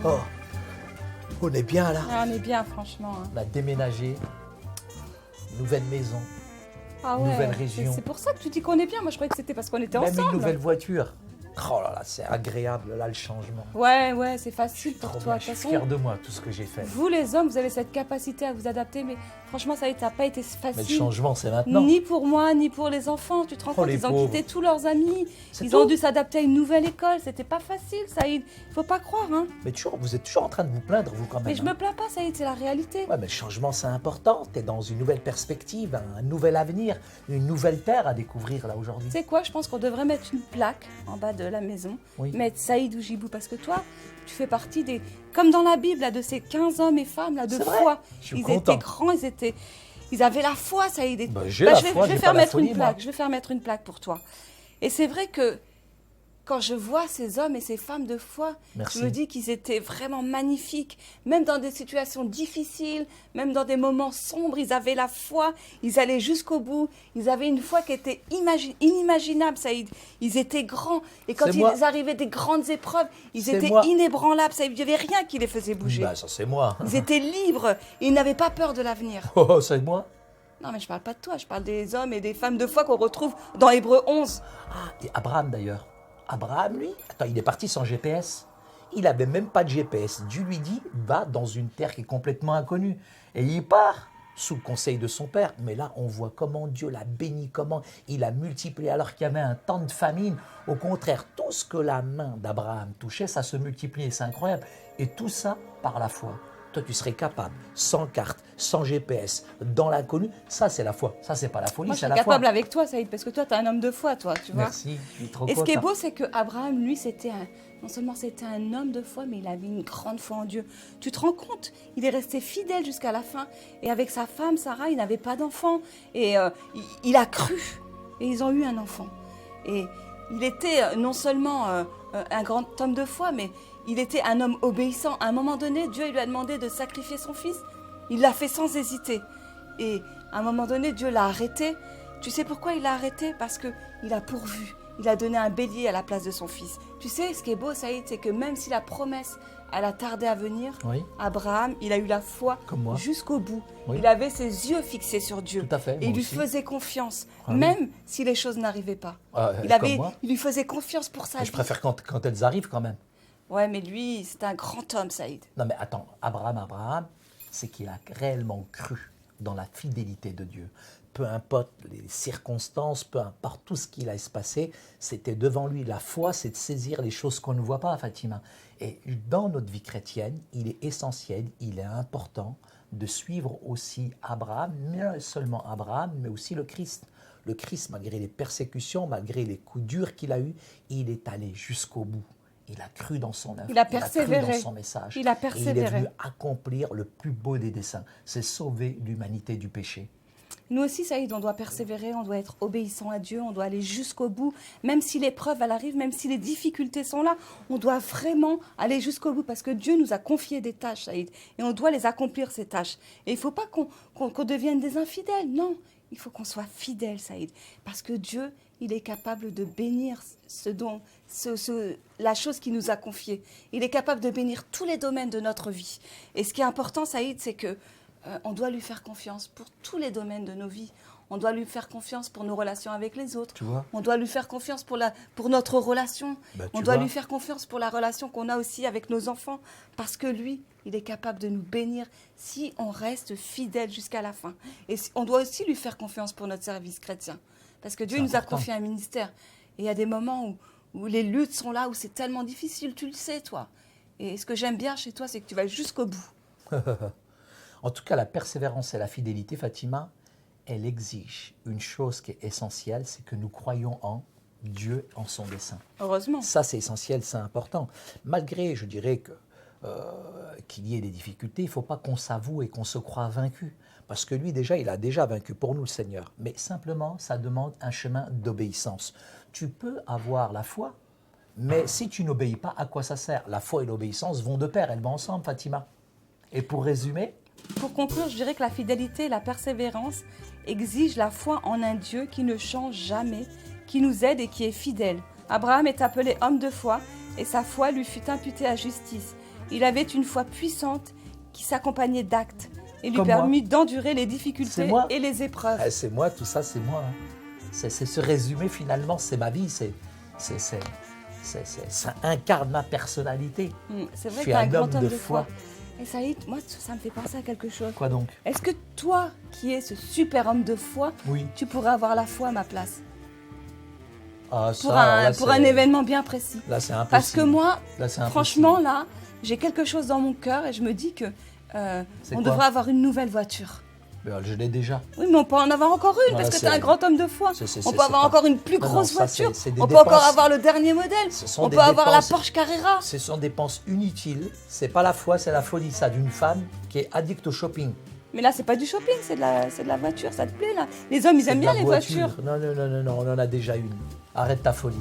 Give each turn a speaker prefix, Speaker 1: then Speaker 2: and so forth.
Speaker 1: Oh, on est bien là.
Speaker 2: Ah, on est bien, franchement. Hein.
Speaker 1: On a déménagé, nouvelle maison,
Speaker 2: Ah ouais,
Speaker 1: nouvelle région.
Speaker 2: c'est pour ça que tu dis qu'on est bien. Moi, je croyais que c'était parce qu'on était
Speaker 1: même
Speaker 2: ensemble.
Speaker 1: une nouvelle voiture. Oh là là, c'est agréable là le changement.
Speaker 2: Ouais, c'est facile pour
Speaker 1: Trop
Speaker 2: toi.
Speaker 1: bien,
Speaker 2: De
Speaker 1: je
Speaker 2: toute
Speaker 1: suis
Speaker 2: façon,
Speaker 1: fier de moi, tout ce que j'ai fait.
Speaker 2: vous les hommes, vous avez cette capacité à vous adapter, mais franchement, ça n'a pas été
Speaker 1: Mais le
Speaker 2: facile.
Speaker 1: changement, c'est maintenant.
Speaker 2: Ni pour moi, ni pour les enfants. Tu te rends
Speaker 1: Oh,
Speaker 2: compte,
Speaker 1: les
Speaker 2: ils ont
Speaker 1: pauvres.
Speaker 2: quitté tous leurs amis.
Speaker 1: C'est
Speaker 2: Ils ont
Speaker 1: tout.
Speaker 2: dû s'adapter à une nouvelle école. C'était pas facile, Saïd. Faut pas croire, hein.
Speaker 1: Mais vous êtes toujours en train de vous plaindre, vous, quand même.
Speaker 2: Mais je me plains pas, Saïd, c'est la réalité.
Speaker 1: Ouais, mais le changement, c'est important. Tu es dans une nouvelle perspective, un nouvel avenir, une nouvelle terre à découvrir là aujourd'hui.
Speaker 2: Tu sais quoi, je pense qu'on devrait mettre une plaque en bas de la maison,
Speaker 1: Oui.
Speaker 2: mettre Saïd ou Jibou, parce que toi, tu fais partie des... Comme dans la Bible, là, de ces 15 hommes et femmes là, de
Speaker 1: C'est vrai,
Speaker 2: foi.
Speaker 1: je suis
Speaker 2: Ils
Speaker 1: content.
Speaker 2: étaient grands, ils avaient la foi, Saïd.
Speaker 1: Bah, j'ai la
Speaker 2: je vais,
Speaker 1: foi,
Speaker 2: je vais
Speaker 1: j'ai
Speaker 2: faire
Speaker 1: pas la
Speaker 2: mettre
Speaker 1: folie,
Speaker 2: une plaque,
Speaker 1: moi.
Speaker 2: je vais faire mettre une plaque pour toi. Et c'est vrai que quand je vois ces hommes et ces femmes de foi,
Speaker 1: Merci.
Speaker 2: je me dis qu'ils étaient vraiment magnifiques. Même dans des situations difficiles, même dans des moments sombres, ils avaient la foi, ils allaient jusqu'au bout. Ils avaient une foi qui était inimaginable, Saïd. Ils étaient grands. Et quand
Speaker 1: C'est moi.
Speaker 2: ils arrivaient des grandes épreuves, ils
Speaker 1: C'est
Speaker 2: étaient
Speaker 1: moi.
Speaker 2: inébranlables, Saïd. Il n'y avait rien qui les faisait bouger.
Speaker 1: Bah, ça, c'est moi.
Speaker 2: Ils étaient libres et ils n'avaient pas peur de l'avenir.
Speaker 1: Oh, c'est moi.
Speaker 2: Non, mais je parle pas de toi, je parle des hommes et des femmes de foi qu'on retrouve dans Hébreux 11.
Speaker 1: Ah, et Abraham d'ailleurs. Abraham, lui, attends, il est parti sans GPS. Il n'avait même pas de GPS. Dieu lui dit, va dans une terre qui est complètement inconnue. Et il part sous le conseil de son père. Mais là, on voit comment Dieu l'a béni, comment il a multiplié alors qu'il y avait un temps de famine. Au contraire, tout ce que la main d'Abraham touchait, ça se multipliait. C'est incroyable. Et tout ça par la foi. Toi, tu serais capable, sans carte, sans GPS, dans l'inconnu. Ça, c'est la foi. Ça, c'est pas la folie,
Speaker 2: Moi, je
Speaker 1: c'est
Speaker 2: suis
Speaker 1: la foi.
Speaker 2: capable avec toi, Saïd, parce que toi, tu es un homme de foi, toi, tu vois.
Speaker 1: Merci, je suis trop
Speaker 2: Et ce qui est
Speaker 1: content.
Speaker 2: beau, c'est que Abraham, lui, non seulement c'était un homme de foi, mais il avait une grande foi en Dieu. Tu te rends compte? Il est resté fidèle jusqu'à la fin. Et avec sa femme, Sarah, il n'avait pas d'enfant. Et il a cru. Et ils ont eu un enfant. Et il était non seulement un grand homme de foi, mais il était un homme obéissant. À un moment donné, Dieu lui a demandé de sacrifier son fils. Il l'a fait sans hésiter. Et à un moment donné, Dieu l'a arrêté. Tu sais pourquoi il l'a arrêté? Parce qu'il a pourvu. Il a donné un bélier à la place de son fils. Tu sais, ce qui est beau, Saïd, c'est que même si la promesse, elle a tardé à venir,
Speaker 1: Oui.
Speaker 2: Abraham, il a eu la foi
Speaker 1: Comme moi.
Speaker 2: jusqu'au bout.
Speaker 1: Oui.
Speaker 2: Il avait ses yeux fixés sur Dieu.
Speaker 1: Tout à fait,
Speaker 2: Et
Speaker 1: moi
Speaker 2: il lui
Speaker 1: aussi.
Speaker 2: faisait confiance,
Speaker 1: Ah oui.
Speaker 2: même si les choses n'arrivaient pas.
Speaker 1: Ah,
Speaker 2: il
Speaker 1: comme moi.
Speaker 2: lui faisait confiance pour sa
Speaker 1: Mais
Speaker 2: vie.
Speaker 1: je préfère quand elles arrivent quand même.
Speaker 2: Ouais, mais lui, c'est un grand homme, Saïd.
Speaker 1: Non mais attends, Abraham, c'est qu'il a réellement cru dans la fidélité de Dieu. Peu importe les circonstances, peu importe tout ce qu'il a se passer, c'était devant lui. La foi, c'est de saisir les choses qu'on ne voit pas, Fatima. Et dans notre vie chrétienne, il est essentiel, il est important de suivre aussi Abraham, mais seulement Abraham, mais aussi le Christ. Le Christ, malgré les persécutions, malgré les coups durs qu'il a eus, il est allé jusqu'au bout. Il a cru dans son œuvre,
Speaker 2: Il a
Speaker 1: cru
Speaker 2: persévéré.
Speaker 1: dans son message.
Speaker 2: Il a
Speaker 1: Et il
Speaker 2: persévéré.
Speaker 1: est venu accomplir le plus beau des desseins, c'est sauver l'humanité du péché.
Speaker 2: Nous aussi, Saïd, on doit persévérer, on doit être obéissant à Dieu, on doit aller jusqu'au bout. Même si l'épreuve, elle arrive, même si les difficultés sont là, on doit vraiment aller jusqu'au bout parce que Dieu nous a confié des tâches, Saïd, et on doit les accomplir, ces tâches. Et il ne faut pas qu'on devienne des infidèles, non. Il faut qu'on soit fidèle, Saïd, parce que Dieu, il est capable de bénir la chose qu'il nous a confiée. Il est capable de bénir tous les domaines de notre vie. Et ce qui est important, Saïd, c'est que on doit lui faire confiance pour tous les domaines de nos vies. On doit lui faire confiance pour nos relations avec les autres.
Speaker 1: Tu vois?
Speaker 2: On doit lui faire confiance pour notre relation.
Speaker 1: Bah,
Speaker 2: on
Speaker 1: tu
Speaker 2: doit
Speaker 1: vois.
Speaker 2: lui faire confiance pour la relation qu'on a aussi avec nos enfants. Parce que lui, il est capable de nous bénir si on reste fidèle jusqu'à la fin. Et on doit aussi lui faire confiance pour notre service chrétien. Parce que Dieu
Speaker 1: C'est
Speaker 2: nous a
Speaker 1: important.
Speaker 2: confié un ministère. Et il y a des moments où les luttes sont là, où c'est tellement difficile, tu le sais, toi. Et ce que j'aime bien chez toi, c'est que tu vas jusqu'au bout.
Speaker 1: En tout cas, la persévérance et la fidélité, Fatima, elle exige une chose qui est essentielle, c'est que nous croyons en Dieu, en son dessein.
Speaker 2: Heureusement.
Speaker 1: Ça, c'est essentiel, c'est important. Malgré, je dirais, qu'il y ait des difficultés, il ne faut pas qu'on s'avoue et qu'on se croie vaincu. Parce que lui, déjà, il a déjà vaincu pour nous, le Seigneur. Mais simplement, ça demande un chemin d'obéissance. Tu peux avoir la foi, mais si tu n'obéis pas, à quoi ça sert? La foi et l'obéissance vont de pair, elles vont ensemble, Fatima. Et pour résumer,
Speaker 2: Pour conclure, je dirais que la fidélité et la persévérance exigent la foi en un Dieu qui ne change jamais, qui nous aide et qui est fidèle. Abraham est appelé homme de foi et sa foi lui fut imputée à justice. Il avait une foi puissante qui s'accompagnait d'actes et lui
Speaker 1: Comme
Speaker 2: permit d'endurer les
Speaker 1: C'est
Speaker 2: difficultés
Speaker 1: moi.
Speaker 2: et les épreuves.
Speaker 1: C'est moi, tout ça, c'est moi. Hein. C'est ce résumé, finalement, c'est ma vie. Ça incarne ma personnalité.
Speaker 2: C'est
Speaker 1: Je
Speaker 2: vrai que
Speaker 1: suis
Speaker 2: tu es un
Speaker 1: un
Speaker 2: grand
Speaker 1: homme
Speaker 2: homme
Speaker 1: de
Speaker 2: de
Speaker 1: foi.
Speaker 2: foi. Et ça y est, moi, ça me fait penser à quelque chose.
Speaker 1: Quoi donc?
Speaker 2: Est-ce que toi, qui es ce super homme de foi,
Speaker 1: Oui.
Speaker 2: tu pourrais avoir la foi à ma place
Speaker 1: Ah, ça,
Speaker 2: pour
Speaker 1: alors là,
Speaker 2: un événement bien précis?
Speaker 1: Là, c'est impossible.
Speaker 2: Parce que moi,
Speaker 1: Là, c'est impossible.
Speaker 2: franchement, là, j'ai quelque chose dans mon cœur et je me dis que
Speaker 1: C'est
Speaker 2: on
Speaker 1: quoi?
Speaker 2: devrait avoir une nouvelle voiture.
Speaker 1: Je l'ai déjà.
Speaker 2: Oui, mais on peut en avoir encore une
Speaker 1: Non,
Speaker 2: parce
Speaker 1: là,
Speaker 2: que tu es un grand homme de foi. On peut
Speaker 1: c'est
Speaker 2: avoir
Speaker 1: pas-
Speaker 2: encore une plus
Speaker 1: Non, non,
Speaker 2: grosse
Speaker 1: ça, c'est-
Speaker 2: voiture.
Speaker 1: c'est des
Speaker 2: On peut
Speaker 1: dépenses.
Speaker 2: encore avoir le dernier modèle.
Speaker 1: Ce sont
Speaker 2: On
Speaker 1: des
Speaker 2: peut avoir la
Speaker 1: dépenses.
Speaker 2: Porsche Carrera.
Speaker 1: Ce sont des dépenses inutiles. C'est pas la foi, c'est la folie, ça, d'une femme qui est addict au shopping.
Speaker 2: Mais là, c'est pas du shopping, c'est de la voiture. Ça te plaît, là? Les hommes, ils
Speaker 1: C'est
Speaker 2: aiment
Speaker 1: de
Speaker 2: bien
Speaker 1: la
Speaker 2: les
Speaker 1: voiture.
Speaker 2: voitures.
Speaker 1: Non, on en a déjà une. Arrête ta folie.